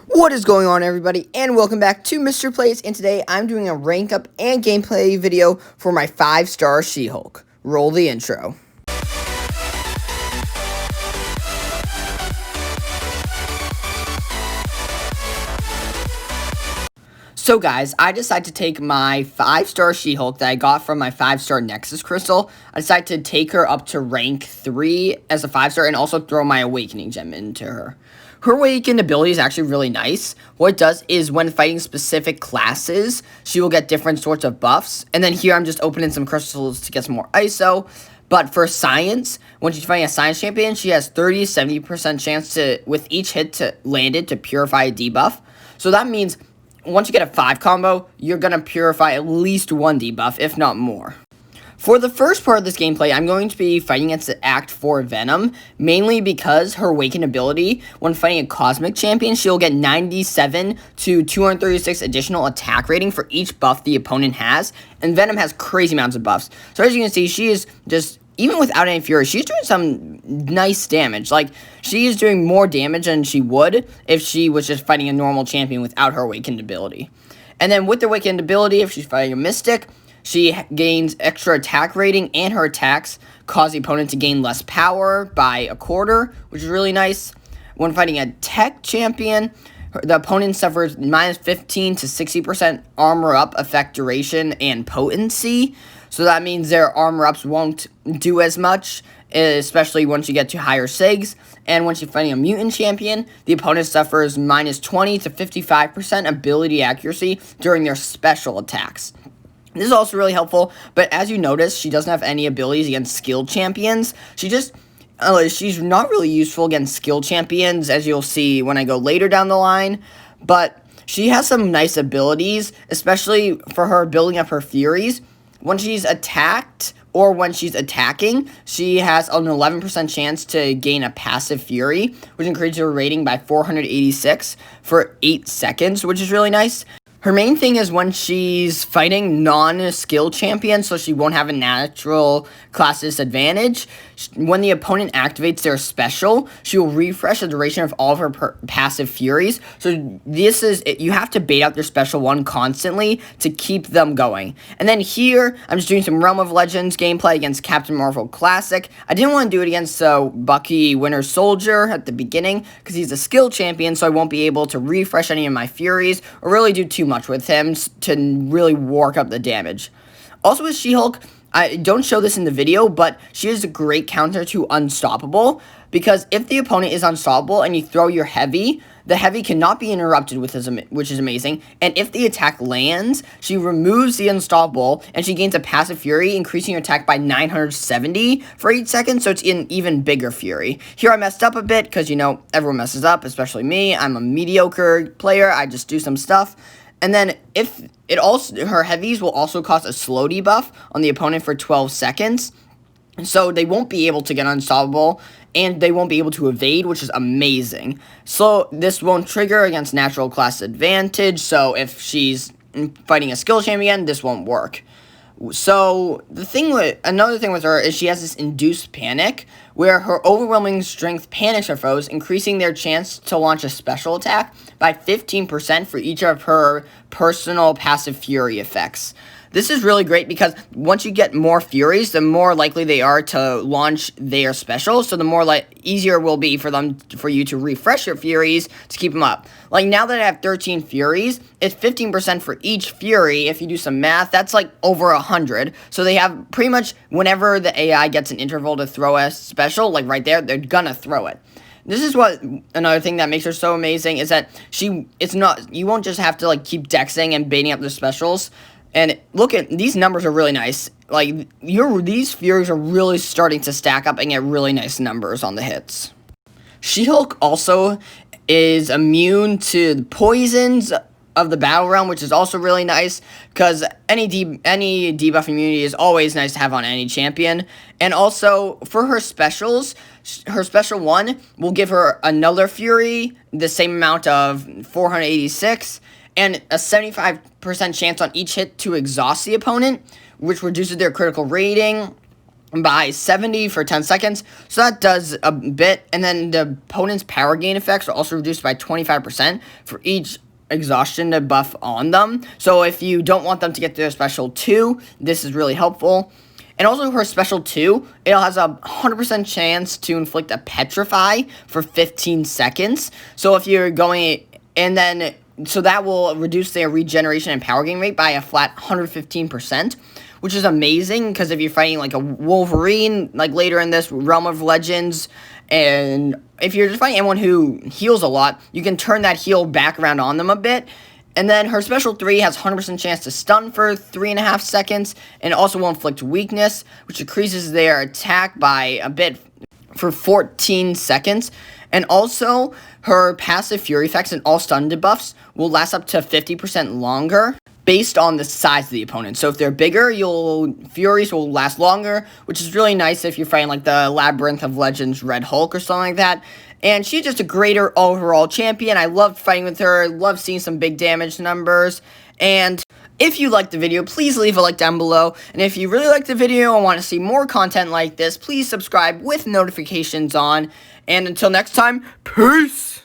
What is going on, everybody, and welcome back to Mr. Plays, and today I'm doing a rank up and gameplay video for my 5-star She-Hulk. Roll the intro. So guys, I decided to take my 5-star She-Hulk that I got from my 5-star Nexus Crystal. I decided to take her up to rank 3 as a 5-star and also throw my Awakening Gem into her. Her Awakened ability is actually really nice. What it does is when fighting specific classes, she will get different sorts of buffs. And then here I'm just opening some crystals to get some more ISO. But for Science, when she's fighting a Science champion, she has 30-70% chance to, with each hit to land it, to purify a debuff. So that means once you get a 5 combo, you're going to purify at least 1 debuff, if not more. For the first part of this gameplay, I'm going to be fighting against the Act 4 Venom, mainly because her Awakened ability, when fighting a Cosmic Champion, she'll get 97 to 236 additional attack rating for each buff the opponent has, and Venom has crazy amounts of buffs. So as you can see, she is just, even without any Fury, she's doing some nice damage. Like, she is doing more damage than she would if she was just fighting a normal champion without her Awakened ability. And then with the Awakened ability, if she's fighting a Mystic, she gains extra attack rating, and her attacks cause the opponent to gain less power by 1/4, which is really nice. When fighting a Tech champion, the opponent suffers minus 15 to 60% armor up effect duration and potency. So that means their armor ups won't do as much, especially once you get to higher SIGs. And once you're fighting a Mutant champion, the opponent suffers minus 20 to 55% ability accuracy during their special attacks. This is also really helpful, but as you notice, she doesn't have any abilities against skilled champions. She's not really useful against skilled champions, as you'll see when I go later down the line, but she has some nice abilities, especially for her building up her Furies. When she's attacked, or when she's attacking, she has an 11% chance to gain a passive Fury, which increases her rating by 486 for 8 seconds, which is really nice. Her main thing is when she's fighting non-skill champions, so she won't have a natural class disadvantage. When the opponent activates their special, she will refresh the duration of all of her passive Furies. So this is, you have to bait out their special one constantly to keep them going. And then here, I'm just doing some Realm of Legends gameplay against Captain Marvel Classic. I didn't want to do it against Bucky Winter Soldier at the beginning, because he's a skill champion, so I won't be able to refresh any of my Furies, or really do too much with him to really work up the damage. Also with She-Hulk, I don't show this in the video, but she is a great counter to Unstoppable, because if the opponent is unstoppable and you throw your heavy, the heavy cannot be interrupted, which is amazing, and if the attack lands, she removes the Unstoppable, and she gains a passive Fury, increasing her attack by 970 for 8 seconds, so it's an even bigger Fury. Here I messed up a bit, because, you know, everyone messes up, especially me. I'm a mediocre player, I just do some stuff. And then her heavies will also cause a slow debuff on the opponent for 12 seconds. So they won't be able to get unstoppable, and they won't be able to evade, which is amazing. So this won't trigger against natural class advantage, so if she's fighting a skill champion, this won't work. So another thing with her is she has this induced panic, where her overwhelming strength panics her foes, increasing their chance to launch a special attack by 15% for each of her personal passive Fury effects. This is really great because once you get more Furies, the more likely they are to launch their special, so the more easier it will be for you to refresh your Furies to keep them up. Like, now that I have 13 Furies, it's 15% for each Fury. If you do some math, that's like over 100. So they have pretty much, whenever the AI gets an interval to throw a special, like right there, they're gonna throw it. This is another thing that makes her so amazing, is that you won't just have to like keep dexing and baiting up the specials. And look at, these numbers are really nice. Like, these Furies are really starting to stack up and get really nice numbers on the hits. She-Hulk also is immune to the poisons of the Battle Realm, which is also really nice, because any debuff immunity is always nice to have on any champion. And also, for her specials, her special one will give her another Fury, the same amount of 486, and a 75% chance on each hit to exhaust the opponent, which reduces their critical rating. by 70 for 10 seconds, so that does a bit. And then the opponent's power gain effects are also reduced by 25% for each exhaustion buff on them. So if you don't want them to get their special 2, this is really helpful. And also her special 2, it has a 100% chance to inflict a petrify for 15 seconds. So if you're going, and then, so that will reduce their regeneration and power gain rate by a flat 115%. Which is amazing, because if you're fighting like a Wolverine, like later in this Realm of Legends, and if you're just fighting anyone who heals a lot, you can turn that heal back around on them a bit. And then her special 3 has 100% chance to stun for 3.5 seconds, and also will inflict weakness, which increases their attack by a bit for 14 seconds. And also, her passive fury effects and all stun debuffs will last up to 50% longer, based on the size of the opponent. So if they're bigger, Furies will last longer, which is really nice if you're fighting like the Labyrinth of Legends Red Hulk or something like that. And she's just a greater overall champion. I loved fighting with her, loved seeing some big damage numbers. And if you liked the video, please leave a like down below. And if you really liked the video and want to see more content like this, please subscribe with notifications on. And until next time, peace!